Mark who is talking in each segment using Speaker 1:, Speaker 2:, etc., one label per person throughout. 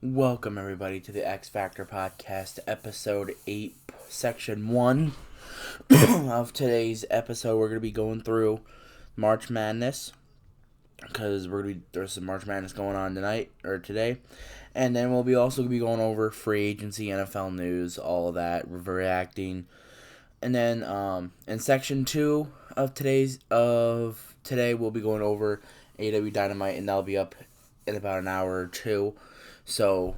Speaker 1: Welcome, everybody, to the X Factor Podcast, Episode 8, Section 1 of today's episode. We're going to be going through March Madness, because there's some March Madness going on today. And then we'll be also be going over free agency, NFL news, all of that, reacting. And then in Section 2 of today, we'll be going over AW Dynamite, and that'll be up in about an hour or two. So,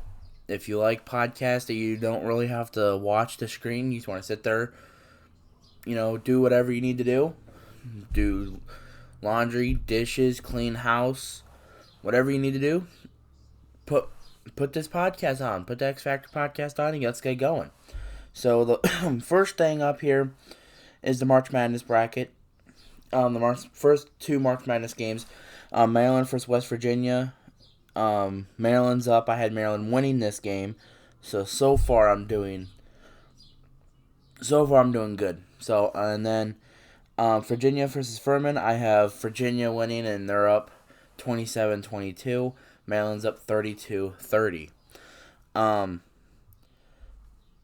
Speaker 1: if you like podcasts that you don't really have to watch the screen, you just want to sit there, do whatever you need to do laundry, dishes, clean house, whatever you need to do, put this podcast on, put the X Factor podcast on, and let's get going. So, the first thing up here is the March Madness bracket. First two March Madness games, Maryland versus West Virginia. Maryland's up. I had Maryland winning this game, so far I'm doing good. So and then Virginia versus Furman, I have Virginia winning, and they're up 27-22. Maryland's up 32-30.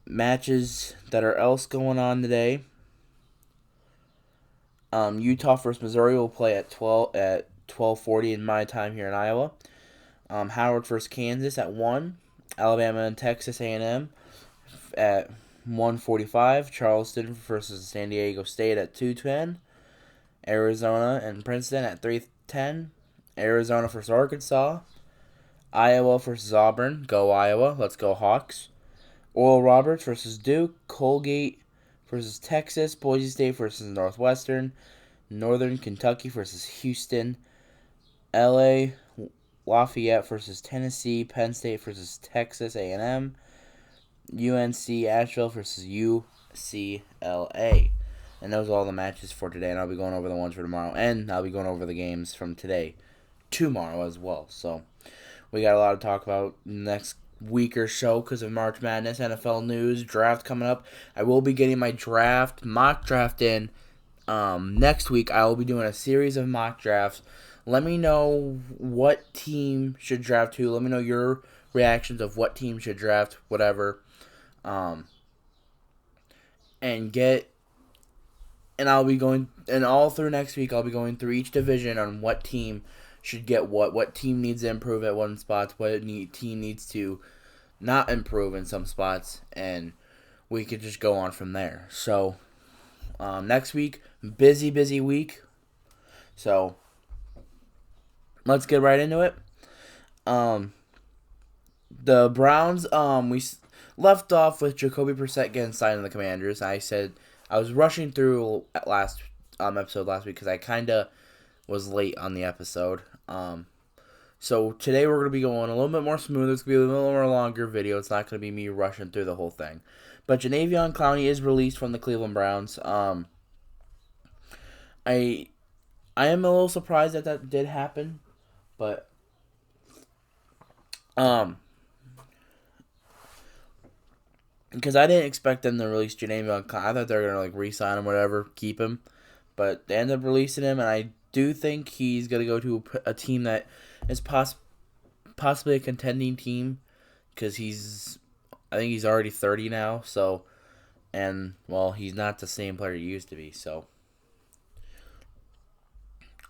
Speaker 1: Matches that are else going on today. Utah versus Missouri will play at 12:40 in my time here in Iowa. Howard versus Kansas at 1. Alabama and Texas A&M at 1:45. Charleston versus San Diego State at 2:10. Arizona and Princeton at 3:10. Arizona versus Arkansas. Iowa versus Auburn. Go Iowa. Let's go Hawks. Oral Roberts versus Duke. Colgate versus Texas. Boise State versus Northwestern. Northern Kentucky versus Houston. LA Lafayette versus Tennessee, Penn State versus Texas A&M, UNC Asheville versus UCLA. And those are all the matches for today, and I'll be going over the ones for tomorrow, and I'll be going over the games from today tomorrow as well. So we got a lot to talk about next week or so because of March Madness, NFL news, draft coming up. I will be getting my mock draft in next week. I will be doing a series of mock drafts. Let me know what team should draft who. Let me know your reactions of what team should draft whatever. And I'll be going, and all through next week, I'll be going through each division on what team should get what team needs to improve at one spot, team needs to not improve in some spots, and we could just go on from there. So, next week, busy week. So, let's get right into it. The Browns, we left off with Jacoby Brissett getting signed to the Commanders. I said I was rushing through last episode last week because I kind of was late on the episode. So today we're going to be going a little bit more smooth. It's going to be a little more longer video. It's not going to be me rushing through the whole thing. But Jadeveon Clowney is released from the Cleveland Browns. I am a little surprised that did happen. But, because I didn't expect them to release Jadeveon Clowney. I thought they were going to, re-sign him, whatever, keep him. But they ended up releasing him, and I do think he's going to go to a team that is possibly a contending team. Because I think he's already 30 now, so, and, well, he's not the same player he used to be, so.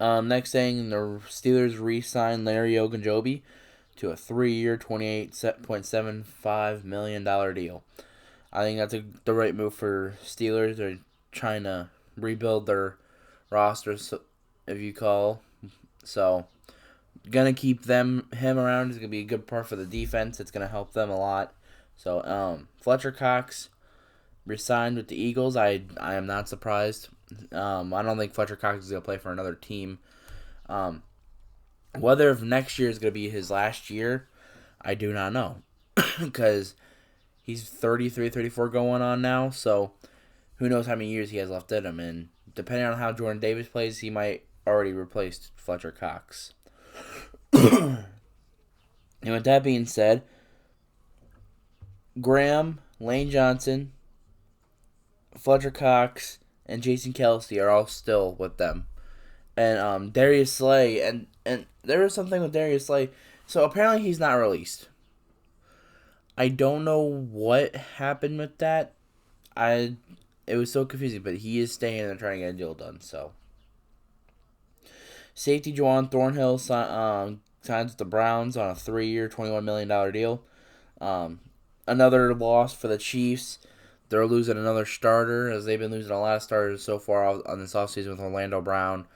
Speaker 1: Next thing, the Steelers re-signed Larry Ogunjobi to a 3-year, $28.75 million deal. I think that's the right move for Steelers. They're trying to rebuild their roster, if you call. So, gonna keep him around. He's gonna be a good part for the defense. It's gonna help them a lot. So, Fletcher Cox re-signed with the Eagles. I am not surprised. I don't think Fletcher Cox is going to play for another team. Whether if next year is going to be his last year, I do not know. Because he's 33, 34 going on now. So who knows how many years he has left in him. And depending on how Jordan Davis plays, he might already replace Fletcher Cox. And with that being said, Graham, Lane Johnson, Fletcher Cox, and Jason Kelsey are all still with them. And Darius Slay, and there was something with Darius Slay. So apparently he's not released. I don't know what happened with that. It was so confusing, but he is staying and trying to get a deal done. So, safety Juwan Thornhill signs with the Browns on a 3-year, $21 million deal. Another loss for the Chiefs. They're losing another starter, as they've been losing a lot of starters so far on this offseason with Orlando Brown,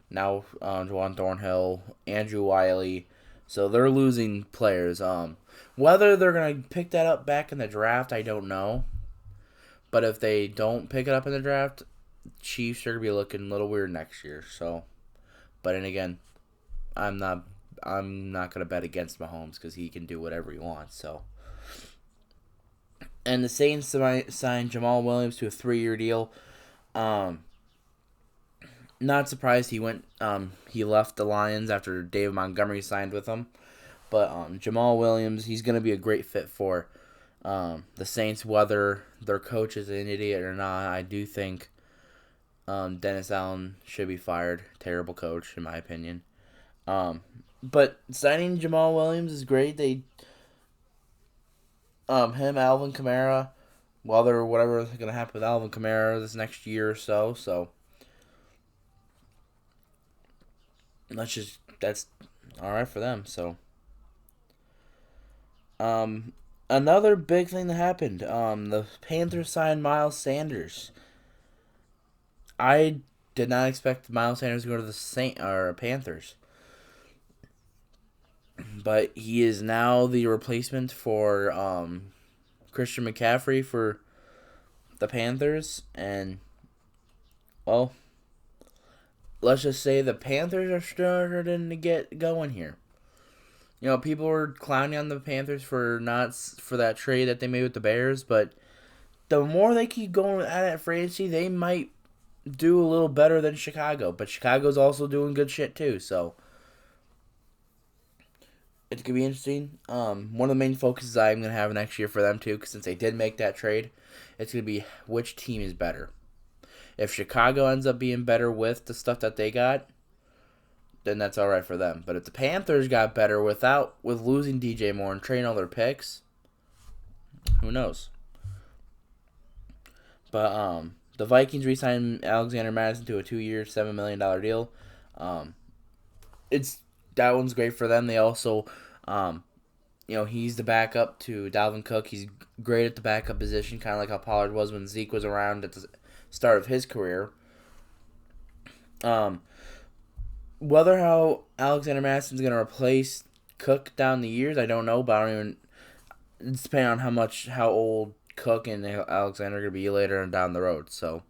Speaker 1: now Juwan Thornhill, Andrew Wiley. So they're losing players. Whether they're going to pick that up back in the draft, I don't know. But if they don't pick it up in the draft, Chiefs are going to be looking a little weird next year. So, but then again, I'm not going to bet against Mahomes because he can do whatever he wants. So, and the Saints signed Jamal Williams to a 3-year deal. Not surprised he went. He left the Lions after David Montgomery signed with him. But Jamal Williams, he's going to be a great fit for the Saints. Whether their coach is an idiot or not, I do think Dennis Allen should be fired. Terrible coach, in my opinion. But signing Jamal Williams is great. They Alvin Kamara, whatever's going to happen with Alvin Kamara this next year or so. So that's all right for them. So. Another big thing that happened. The Panthers signed Miles Sanders. I did not expect Miles Sanders to go to the Panthers, but he is now the replacement for Christian McCaffrey for the Panthers, and well, let's just say the Panthers are starting to get going here. You know, people were clowning on the Panthers for that trade that they made with the Bears, but the more they keep going at it free agency, they might do a little better than Chicago. But Chicago's also doing good shit too, so it's gonna be interesting. One of the main focuses I'm gonna have next year for them too, because since they did make that trade, it's gonna be which team is better. If Chicago ends up being better with the stuff that they got, then that's all right for them. But if the Panthers got better with losing DJ Moore and trading all their picks, who knows? But the Vikings re-signed Alexander Mattison to a 2-year, $7 million deal. That one's great for them. They also, he's the backup to Dalvin Cook. He's great at the backup position, kind of like how Pollard was when Zeke was around at the start of his career. Whether how Alexander Mattison's going to replace Cook down the years, I don't know. But it's depending on how old Cook and Alexander are going to be later and down the road. So,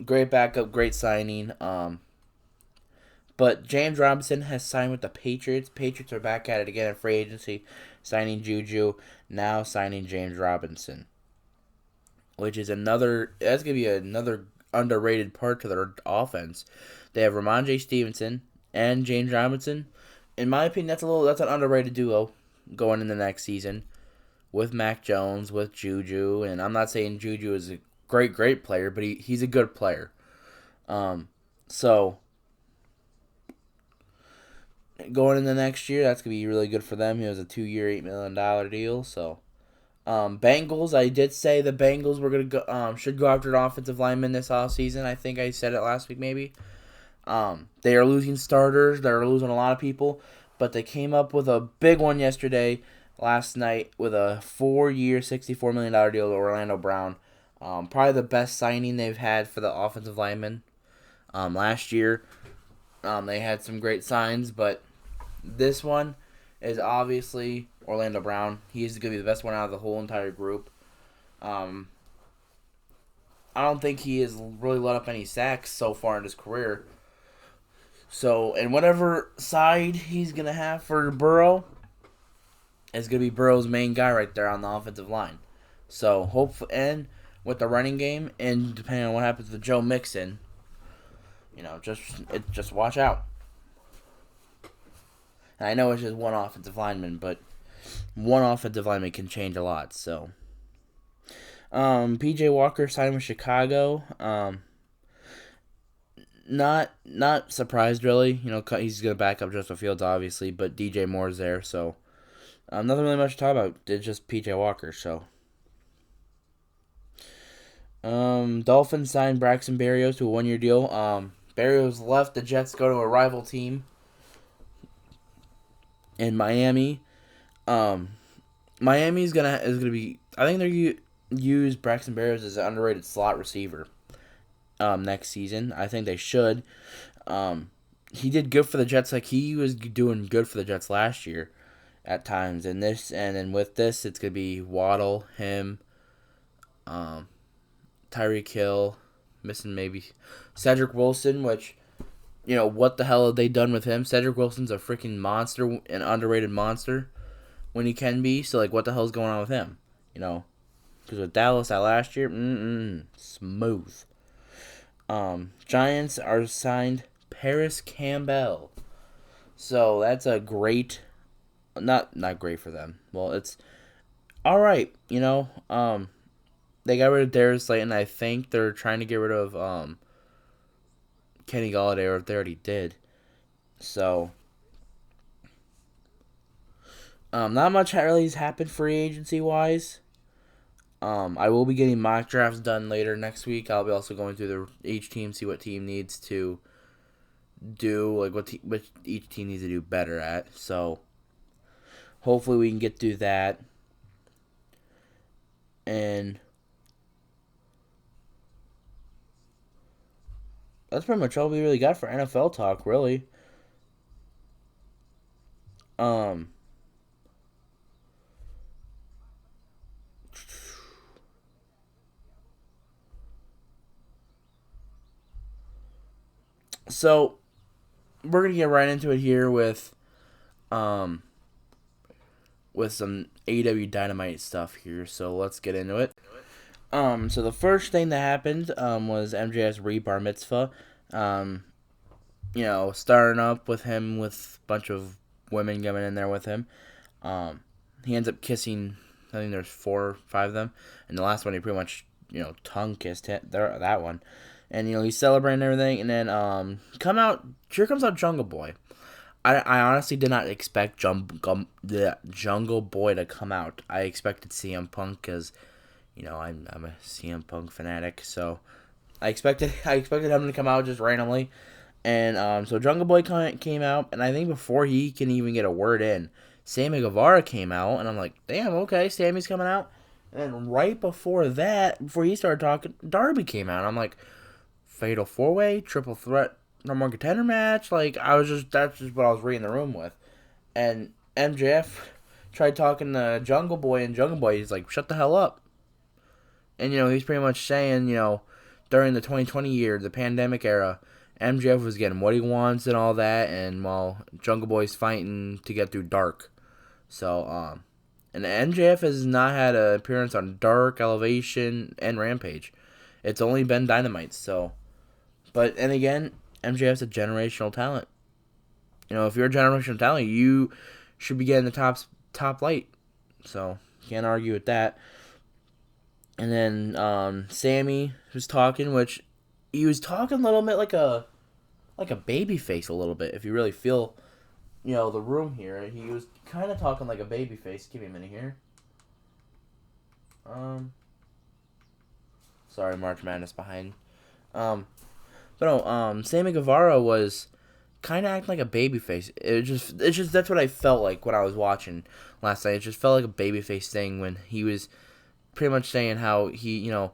Speaker 1: great backup, great signing. But James Robinson has signed with the Patriots. Patriots are back at it again in free agency, signing Juju, now signing James Robinson, which is that's going to be another underrated part to their offense. They have Ramondre Stevenson and James Robinson. In my opinion, that's an underrated duo going in the next season with Mac Jones, with Juju, and I'm not saying Juju is a great player, but he's a good player. So going in the next year, that's gonna be really good for them. He has a 2-year, $8 million deal. So. Bengals, I did say the Bengals were gonna go, should go after an offensive lineman this offseason. I think I said it last week, maybe. They are losing starters. They're losing a lot of people, but they came up with a big one last night, with a 4-year, $64 million deal to Orlando Brown. Probably the best signing they've had for the offensive lineman. Last year, they had some great signs, but this one is obviously Orlando Brown. He's going to be the best one out of the whole entire group. I don't think he has really let up any sacks so far in his career. So, and whatever side he's going to have for Burrow is going to be Burrow's main guy right there on the offensive line. So, hopefully, and with the running game, and depending on what happens with Joe Mixon, just watch out. And I know it's just one offensive lineman, but one offensive lineman can change a lot. So, PJ Walker signed with Chicago. Not surprised really. He's gonna back up Justin Fields obviously, but DJ Moore's there, so Nothing really much to talk about. It's just PJ Walker. So, Dolphins signed Braxton Berrios to a 1-year deal. Berrios left the Jets to go to a rival team in Miami. Miami is gonna be. I think they're use Braxton Berrios as an underrated slot receiver. Next season, I think they should. He did good for the Jets. Like he was doing good for the Jets last year, at times. And then with this, it's gonna be Waddle, him, Tyreek Hill, missing maybe Cedric Wilson. Which, what the hell have they done with him? Cedric Wilson's a freaking monster, an underrated monster when he can be. So like, what the hell's going on with him? Because with Dallas that last year, smooth. Giants are signed Paris Campbell. So that's a great, not great for them. Well, it's all right. They got rid of Darius Slay, and I think they're trying to get rid of Kenny Golladay, or if they already did. So not much really has happened free agency wise. I will be getting mock drafts done later next week. I'll be also going through each team, see what team needs to do, like what each team needs to do better at. So hopefully we can get through that. And that's pretty much all we really got for NFL talk, really. So we're gonna get right into it here with some AEW Dynamite stuff here. So let's get into it. So the first thing that happened was MJF's bar mitzvah. Starting up with him with a bunch of women coming in there with him. He ends up kissing, I think there's 4 or 5 of them, and the last one he pretty much tongue kissed that one. And, he's celebrating everything. And then, here comes out Jungle Boy. I honestly did not expect the Jungle Boy to come out. I expected CM Punk because, I'm a CM Punk fanatic. So, I expected him to come out just randomly. And, so Jungle Boy came out. And I think before he can even get a word in, Sammy Guevara came out. And I'm like, damn, okay, Sammy's coming out. And then right before that, before he started talking, Darby came out. And I'm like, Fatal 4-way, triple threat, number 1 contender match. Like, that's just what I was reading the room with. And MJF tried talking to Jungle Boy, and Jungle Boy is like, shut the hell up. And, he's pretty much saying, during the 2020 year, the pandemic era, MJF was getting what he wants and all that, and while Jungle Boy's fighting to get through Dark. So, and MJF has not had an appearance on Dark, Elevation, and Rampage. It's only been Dynamite, so. But, and again, MJF's a generational talent. If you're a generational talent, you should be getting the top light. So, can't argue with that. And then, Sammy was talking, which he was talking a little bit like a baby face a little bit. If you really feel, the room here, he was kind of talking like a baby face. Give me a minute here. Sorry, March Madness behind. But no, Sammy Guevara was kind of acting like a babyface. It's just that's what I felt like when I was watching last night. It just felt like a babyface thing when he was pretty much saying how he was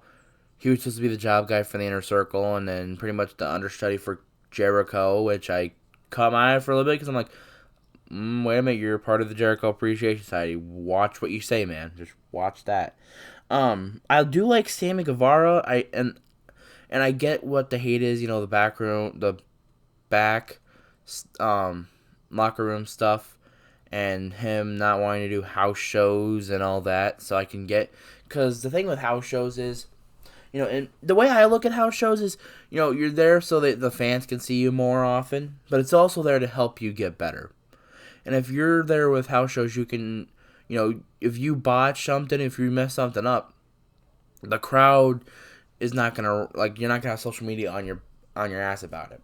Speaker 1: supposed to be the job guy for the Inner Circle, and then pretty much the understudy for Jericho, which I caught my eye for a little bit because I'm like, wait a minute, you're part of the Jericho Appreciation Society. Watch what you say, man. Just watch that. I do like Sammy Guevara. And I get what the hate is, the back locker room stuff, and him not wanting to do house shows and all that. So I can get, because the thing with house shows is, and the way I look at house shows is, you're there so that the fans can see you more often, but it's also there to help you get better. And if you're there with house shows, you can, if you botch something, if you mess something up, the crowd is not gonna, you're not gonna have social media on your ass about it.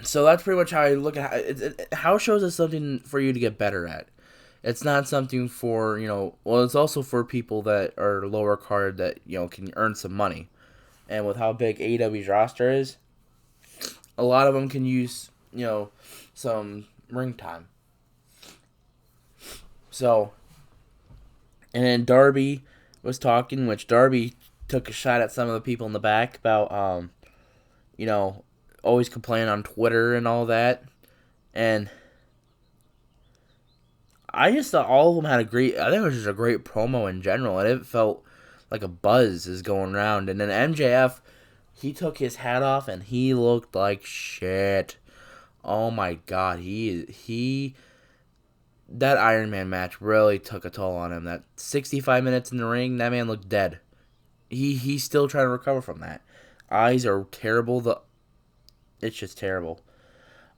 Speaker 1: So that's pretty much how I look at house shows is something for you to get better at. It's not something for, well, it's also for people that are lower card that, can earn some money. And with how big AEW's roster is, a lot of them can use, some ring time. So, and then Darby was talking, which Darby took a shot at some of the people in the back about, always complaining on Twitter and all that. And I just thought all of them had I think it was just a great promo in general, and it felt like a buzz is going around. And then MJF, he took his hat off and he looked like shit. Oh my god, that Iron Man match really took a toll on him. That 65 minutes in the ring, that man looked dead. He's still trying to recover from that. Eyes are terrible. It's just terrible.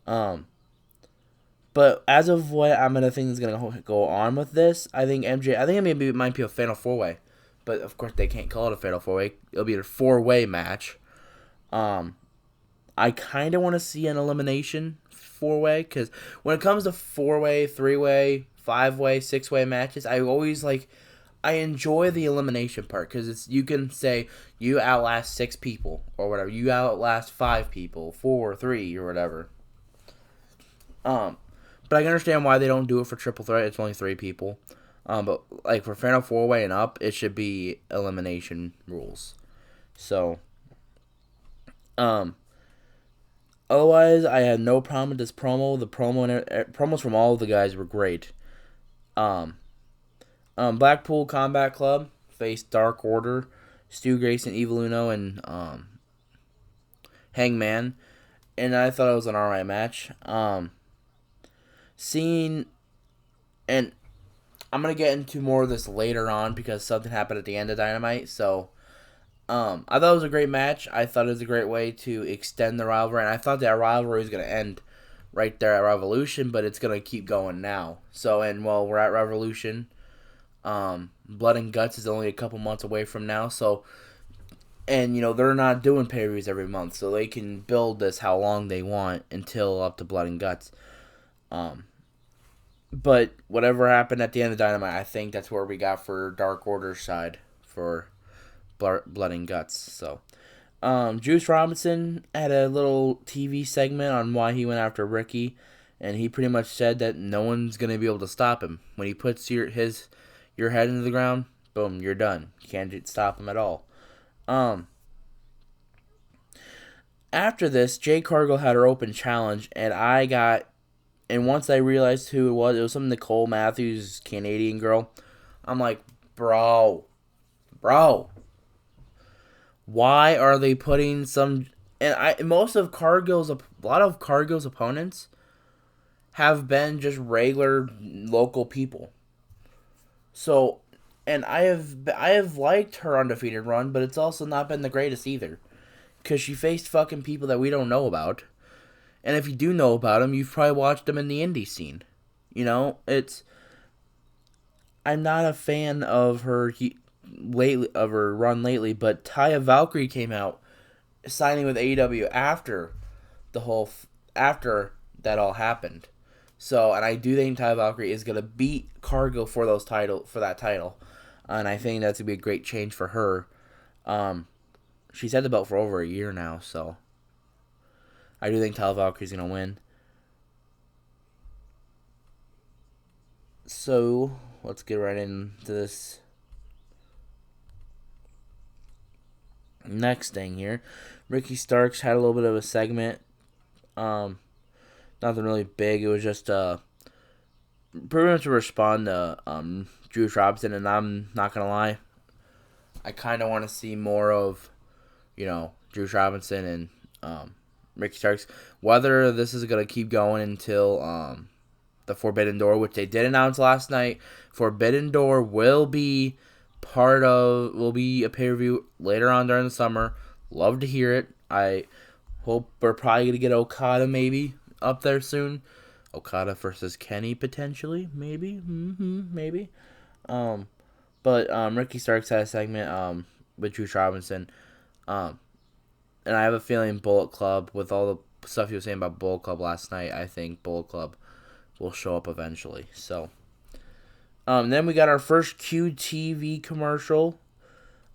Speaker 1: But as of what I'm gonna think is gonna go on with this, I think it might be a Fatal 4-Way, but of course they can't call it a Fatal 4-Way. It'll be a 4-way match. I kind of want to see an elimination 4-way, because when it comes to 4-way, 3-way, 5-way, 6-way matches, I enjoy the elimination part, because you can say you outlast 6 people or whatever, you outlast 5 people, 4, 3 or whatever. But I can understand why they don't do it for triple threat. It's only 3 people. But like for Fatal 4-Way and up, it should be elimination rules. So, otherwise, I had no problem with this promo. The promos from all of the guys were great. Blackpool Combat Club faced Dark Order, Stu Grayson, Evil Uno, and Hangman, and I thought it was an alright match. And I'm gonna get into more of this later on because something happened at the end of Dynamite. So, I thought it was a great match. I thought it was a great way to extend the rivalry, and I thought that rivalry was gonna end right there at Revolution, but it's gonna keep going now. So, and while we're at Revolution, Blood and Guts is only a couple months away from now. So, and they're not doing pay-per-views every month, so they can build this how long they want until up to Blood and Guts. But whatever happened at the end of Dynamite, I think that's where we got for Dark Order's side for Blood and Guts. So, Juice Robinson had a little TV segment on why he went after Ricky, and he pretty much said that no one's gonna be able to stop him when he puts your head into the ground. Boom, you're done. You can't stop him at all. After this, Jade Cargill had her open challenge, and once I realized who it was some Nicole Matthews, Canadian girl. I'm like, bro, why are they putting some? And a lot of Cargill's opponents have been just regular local people. So, and I have liked her undefeated run, but it's also not been the greatest either, because she faced fucking people that we don't know about. And if you do know about them, you've probably watched them in the indie scene. I'm not a fan of her run lately, but Taya Valkyrie came out signing with AEW after that all happened. So, and I do think Taya Valkyrie is gonna beat Cargill for that title, and I think that's gonna be a great change for her. She's had the belt for over a year now, so I do think Taya Valkyrie's going to win. So, let's get right into this next thing here. Ricky Starks had a little bit of a segment. Nothing really big. It was just pretty much to respond to Juice Robinson, and I'm not going to lie, I kind of want to see more of, Juice Robinson and Ricky Starks. Whether this is going to keep going until the Forbidden Door, which they did announce last night. Forbidden Door will be a pay-per-view later on during the summer. Love to hear it. I hope we're probably going to get Okada maybe up there soon. Okada versus Kenny potentially, maybe. Maybe. But Ricky Starks had a segment with Juice Robinson. And I have a feeling Bullet Club, with all the stuff he was saying about Bullet Club last night, I think Bullet Club will show up eventually. So, then we got our first QTV commercial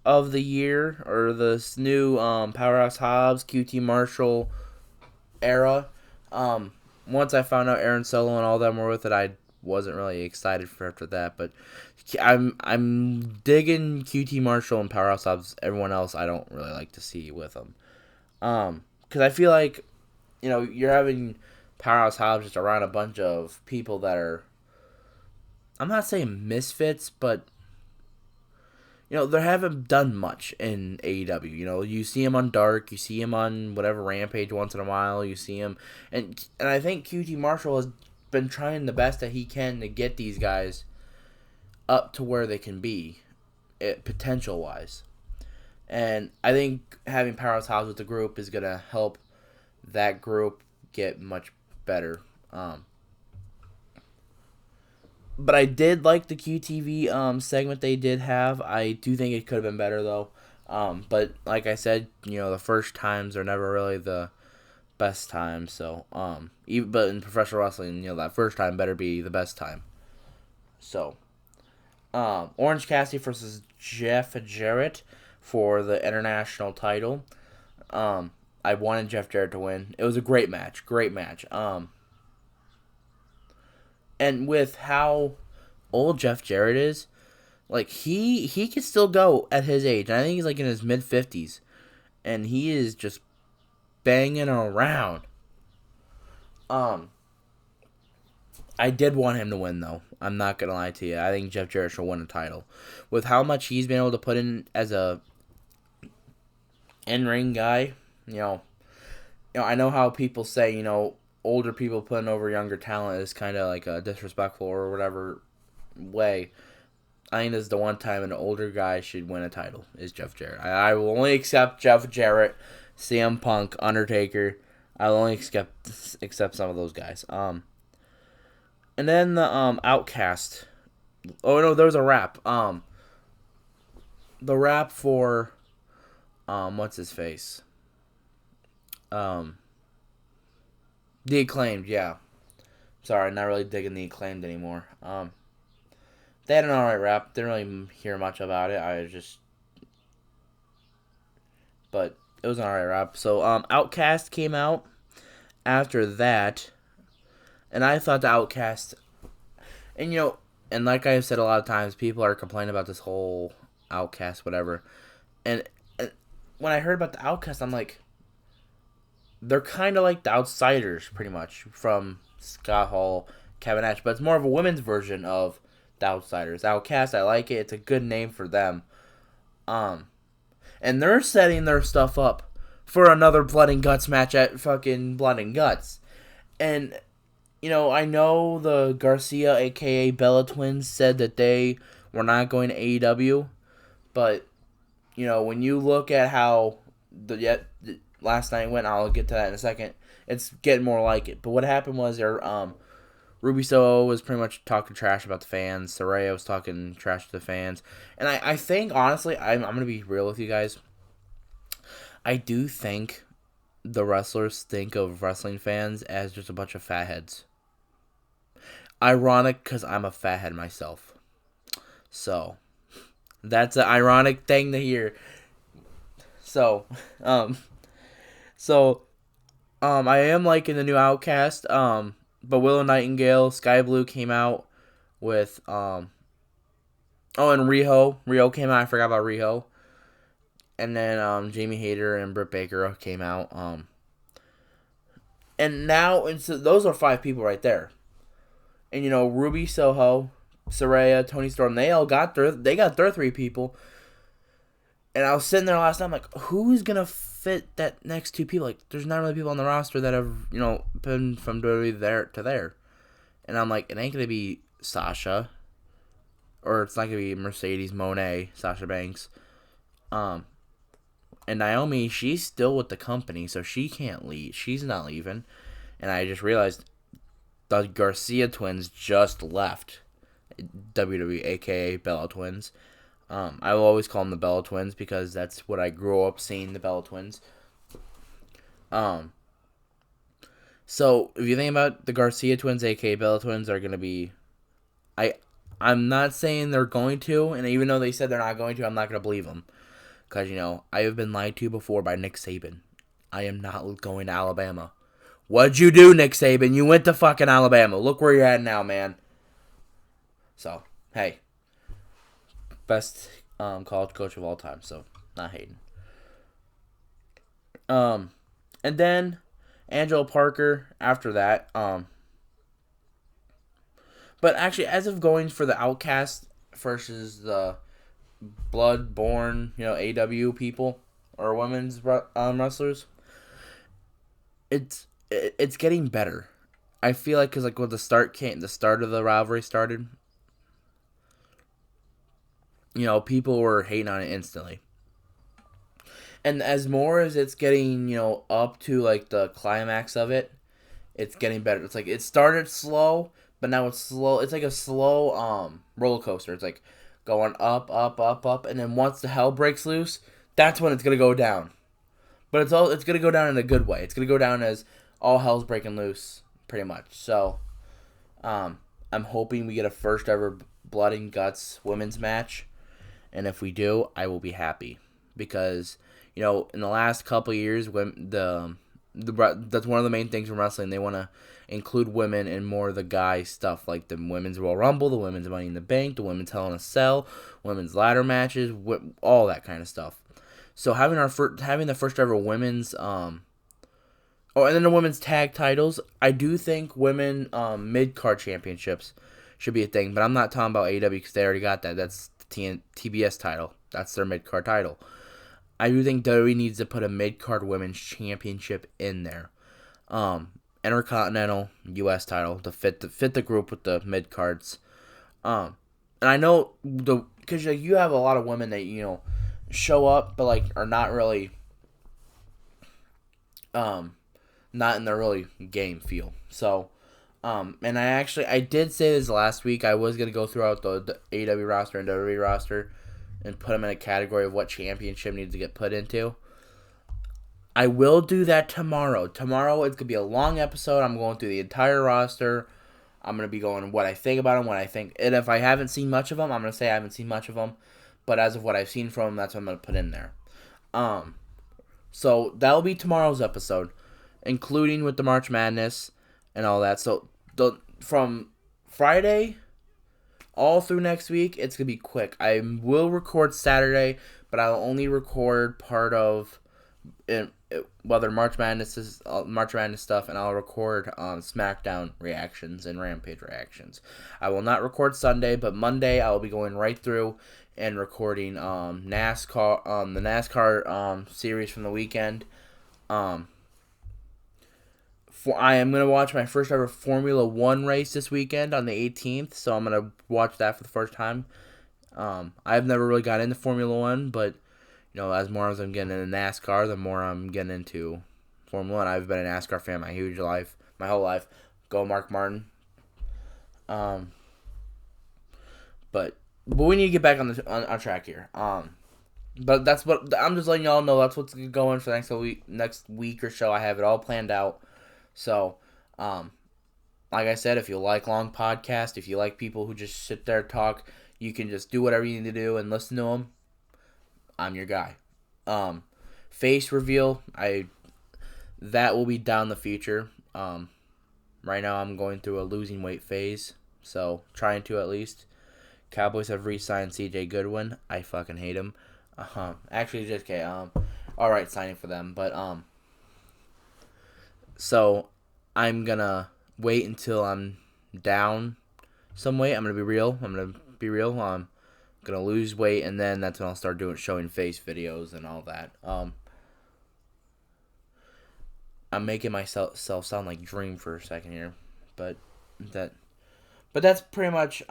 Speaker 1: of the year, or this new Powerhouse Hobbs QT Marshall era. Once I found out Aaron Solo and all them were with it, I wasn't really excited for after that. But I'm digging QT Marshall and Powerhouse Hobbs. Everyone else I don't really like to see with them. Because I feel like, you're having Powerhouse Hobbs just around a bunch of people that are, I'm not saying misfits, but, they haven't done much in AEW. You see him on Dark, you see him on whatever Rampage once in a while, you see him, and I think QT Marshall has been trying the best that he can to get these guys up to where they can be, potential-wise. And I think having Powerhouse Hobbs with the group is going to help that group get much better. But I did like the QTV segment they did have. I do think it could have been better, though. But like I said, the first times are never really the best times. So, but in professional wrestling, that first time better be the best time. So, Orange Cassidy versus Jeff Jarrett for the international title. I wanted Jeff Jarrett to win. It was a great match. And with how old Jeff Jarrett is, like, he can still go at his age. I think he's, like, in his mid-50s. And he is just banging around. I did want him to win, though. I'm not going to lie to you. I think Jeff Jarrett should win a title. With how much he's been able to put in as a in-ring guy, I know how people say, older people putting over younger talent is kind of like a disrespectful or whatever way. I think this is the one time an older guy should win a title, is Jeff Jarrett. I will only accept Jeff Jarrett, CM Punk, Undertaker. I will only accept some of those guys. And then the Outcast. Oh no, there was a rap. The rap for what's his face? The Acclaimed, yeah. Sorry, not really digging the Acclaimed anymore. They had an alright rap. Didn't really hear much about it. But it was an alright rap. So, Outcast came out after that. And I thought the Outcast... And, and like I've said a lot of times, people are complaining about this whole Outcast, whatever. And when I heard about the Outcast, I'm like... They're kind of like the Outsiders, pretty much, from Scott Hall, Kevin Nash. But it's more of a women's version of the Outsiders. Outcast, I like it. It's a good name for them. And they're setting their stuff up for another Blood and Guts match at fucking Blood and Guts. And, I know the Garcia, a.k.a. Bella Twins, said that they were not going to AEW. But, when you look at how last night went, I'll get to that in a second, it's getting more like it. But what happened was Ruby Soho was pretty much talking trash about the fans. Saraya was talking trash to the fans. And I think, honestly, I'm going to be real with you guys. I do think the wrestlers think of wrestling fans as just a bunch of fatheads. Ironic, because I'm a fathead myself. So, that's an ironic thing to hear. So, I am liking the new Outcast, but Willow Nightingale, Sky Blue came out with, and Riho came out, I forgot about Riho, and then, Jamie Hayter and Britt Baker came out, and so those are 5 people right there, and, Ruby Soho, Saraya, Toni Storm, they got their 3 people. And I was sitting there last night, I'm like, who's going to fit that next 2 people? Like, there's not really people on the roster that have, been from WWE there to there. And I'm like, it ain't going to be Sasha. Or it's not going to be Mercedes Moné, Sasha Banks. And Naomi, she's still with the company, so she can't leave. She's not leaving. And I just realized the Garcia twins just left WWE, a.k.a. Bella Twins. I will always call them the Bella Twins because that's what I grew up seeing, the Bella Twins. So if you think about the Garcia twins, aka Bella twins, are gonna be, I, I'm not saying they're going to, and even though they said they're not going to, I'm not gonna believe them, because I have been lied to before by Nick Saban. I am not going to Alabama. What'd you do, Nick Saban? You went to fucking Alabama. Look where you're at now, man. So hey, best college coach of all time. So not hating. And then Angelo Parker after that. But actually, as of going for the Outcast versus the Bloodborne, AW people or women's wrestlers, it's getting better. I feel like because when the start of the rivalry started, people were hating on it instantly. And as more as it's getting, up to like the climax of it, it's getting better. It's like it started slow, but now it's slow. It's like a slow roller coaster. It's like going up, up, up, up, and then once the hell breaks loose, that's when it's gonna go down. But it's gonna go down in a good way. It's gonna go down as all hell's breaking loose, pretty much. So, I'm hoping we get a first ever Blood and Guts women's match, and if we do, I will be happy because in the last couple of years, when that's one of the main things from wrestling. They want to include women in more of the guy stuff, like the women's Royal Rumble, the women's Money in the Bank, the women's Hell in a Cell, women's ladder matches, all that kind of stuff. So having the first ever women's and then the women's tag titles, I do think women mid card championships should be a thing, but I'm not talking about AEW because they already got that. That's the TBS title. That's their mid card title. I do think WWE needs to put a mid-card women's championship in there. Intercontinental U.S. title to fit the group with the mid-cards. And I know because you have a lot of women that, show up but are not really not in their really game feel. So and I did say this last week. I was going to go throughout the AEW roster and WWE roster and put them in a category of what championship needs to get put into. I will do that tomorrow. Tomorrow it's going to be a long episode. I'm going through the entire roster. I'm going to be going what I think about them, and if I haven't seen much of them, I'm going to say I haven't seen much of them. But as of what I've seen from them, that's what I'm going to put in there. So that'll be tomorrow's episode, including with the March Madness and all that. So from Friday all through next week, it's going to be quick. I will record Saturday, but I'll only record part of whether March Madness stuff, and I'll record SmackDown reactions and Rampage reactions. I will not record Sunday, but Monday I will be going right through and recording NASCAR, the NASCAR series from the weekend. I am going to watch my first ever Formula 1 race this weekend on the 18th, so I'm going to watch that for the first time. I've never really got into Formula 1, but, as more as I'm getting into NASCAR, the more I'm getting into Formula 1. I've been a NASCAR fan my whole life. Go Mark Martin. But we need to get back on track here. But that's what, I'm just letting y'all know that's what's going for next week or so. I have it all planned out. So, like I said, if you like long podcasts, if you like people who just sit there and talk, you can just do whatever you need to do and listen to them. I'm your guy. Face reveal, that will be down the future. Right now I'm going through a losing weight phase, so trying to at least. Cowboys have re-signed C.J. Goodwin. I fucking hate him. Actually, just okay. All right, signing for them, but So, I'm gonna wait until I'm down some weight. I'm gonna be real. I'm gonna lose weight, and then that's when I'll start showing face videos and all that. I'm making myself sound like Dream for a second here, but that's pretty much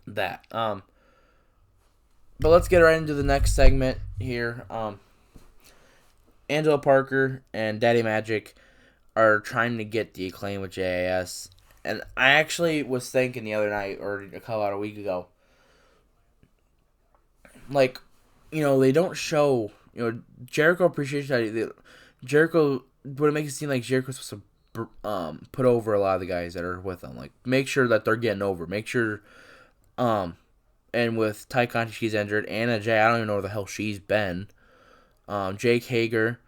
Speaker 1: that. But let's get right into the next segment here. Angelo Parker and Daddy Magic are trying to get the Acclaim with JAS. And I actually was thinking the other night, or a week ago, they don't show, Jericho Appreciation Jericho but it makes it seem like Jericho's supposed to put over a lot of the guys that are with him. Like, make sure that they're getting over. Make sure, and with Ty Conti, she's injured. Anna Jay, I don't even know where the hell she's been. Jake Hager,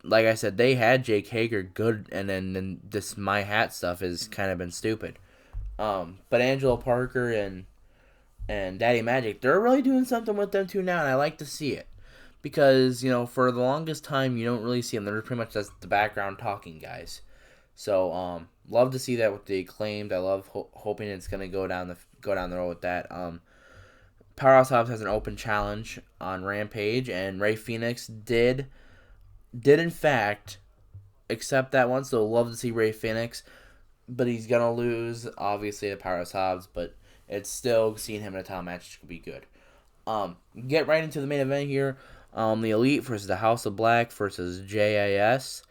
Speaker 1: like I said, they had Jake Hager good, and then this My Hat stuff has kind of been stupid. But Angelo Parker and Daddy Magic, they're really doing something with them too now, and I like to see it. Because, for the longest time, you don't really see them. They're pretty much just the background talking guys. So, love to see that with the Acclaimed. I love hoping it's going to go down the road with that. Powerhouse Hobbs has an open challenge on Rampage, and Ray Phoenix did in fact accept that one. So, love to see Ray Phoenix. But he's going to lose, obviously, to Powerhouse Hobbs. But it's still, seeing him in a title match could be good. Get right into the main event here. The Elite versus the House of Black versus JAS.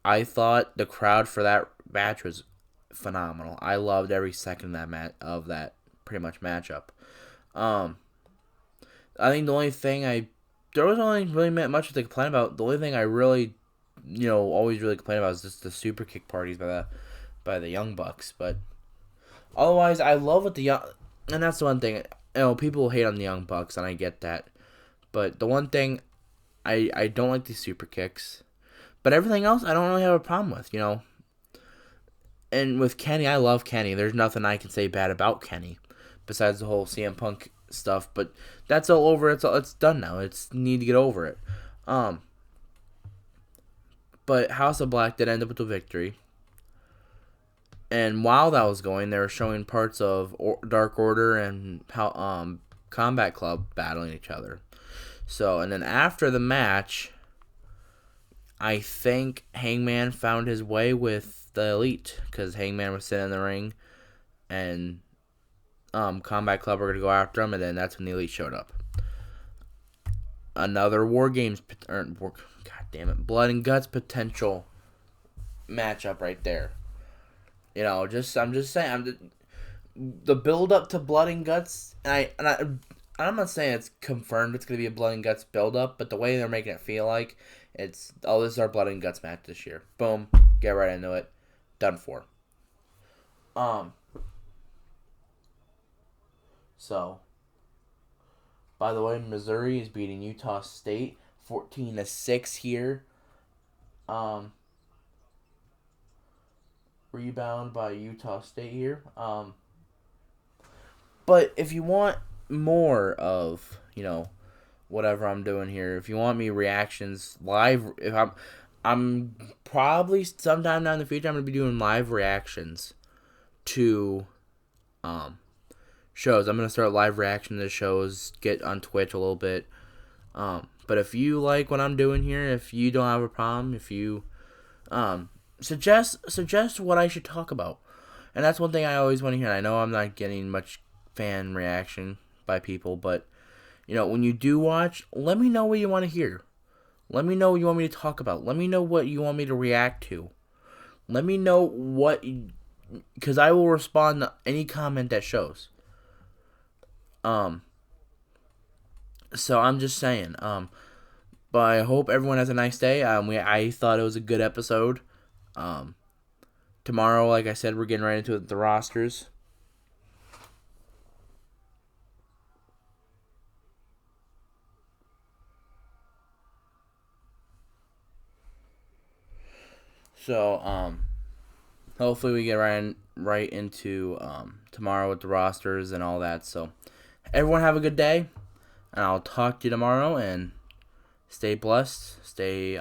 Speaker 1: I thought the crowd for that match was phenomenal. I loved every second of that pretty much matchup. I think the only thing there wasn't only really much to complain about. The only thing I really, always really complain about is just the super kick parties by the Young Bucks. But otherwise, I love what and that's the one thing. People hate on the Young Bucks, and I get that. But the one thing, I don't like these super kicks. But everything else, I don't really have a problem with, And with Kenny, I love Kenny. There's nothing I can say bad about Kenny, besides the whole CM Punk stuff. But that's all over. It's done now. It's need to get over it. But House of Black did end up with the victory. And while that was going, they were showing parts of Dark Order and Combat Club battling each other. So, and then after the match, I think Hangman found his way with the Elite, because Hangman was sitting in the ring, and Combat Club were going to go after him, and then that's when the Elite showed up. Another Blood and Guts potential matchup right there. I'm just saying, the build up to Blood and Guts, I'm not saying it's confirmed it's going to be a Blood and Guts build up, but the way they're making it feel like this is our Blood and Guts match this year. Boom, get right into it, done for. So, by the way, Missouri is beating Utah State 14-6 here. Rebound by Utah State here. But if you want more of, whatever I'm doing here, if you want me reactions live, if I'm probably sometime down in the future, I'm going to be doing live reactions to shows. I'm going to start live reaction to shows, get on Twitch a little bit. But if you like what I'm doing here, if you don't have a problem, if you suggest what I should talk about. And that's one thing I always want to hear. I know I'm not getting much fan reaction by people, but when you do watch, let me know what you want to hear. Let me know what you want me to talk about. Let me know what you want me to react to. Let me know because I will respond to any comment that shows. So I'm just saying. But I hope everyone has a nice day. I thought it was a good episode. Tomorrow, like I said, we're getting right into the rosters. So, hopefully we get right into tomorrow with the rosters and all that. So, everyone have a good day, and I'll talk to you tomorrow. And stay blessed. Stay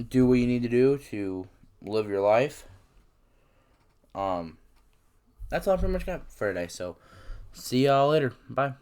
Speaker 1: do what you need to do to live your life. That's all I pretty much got for today. So, see y'all later. Bye.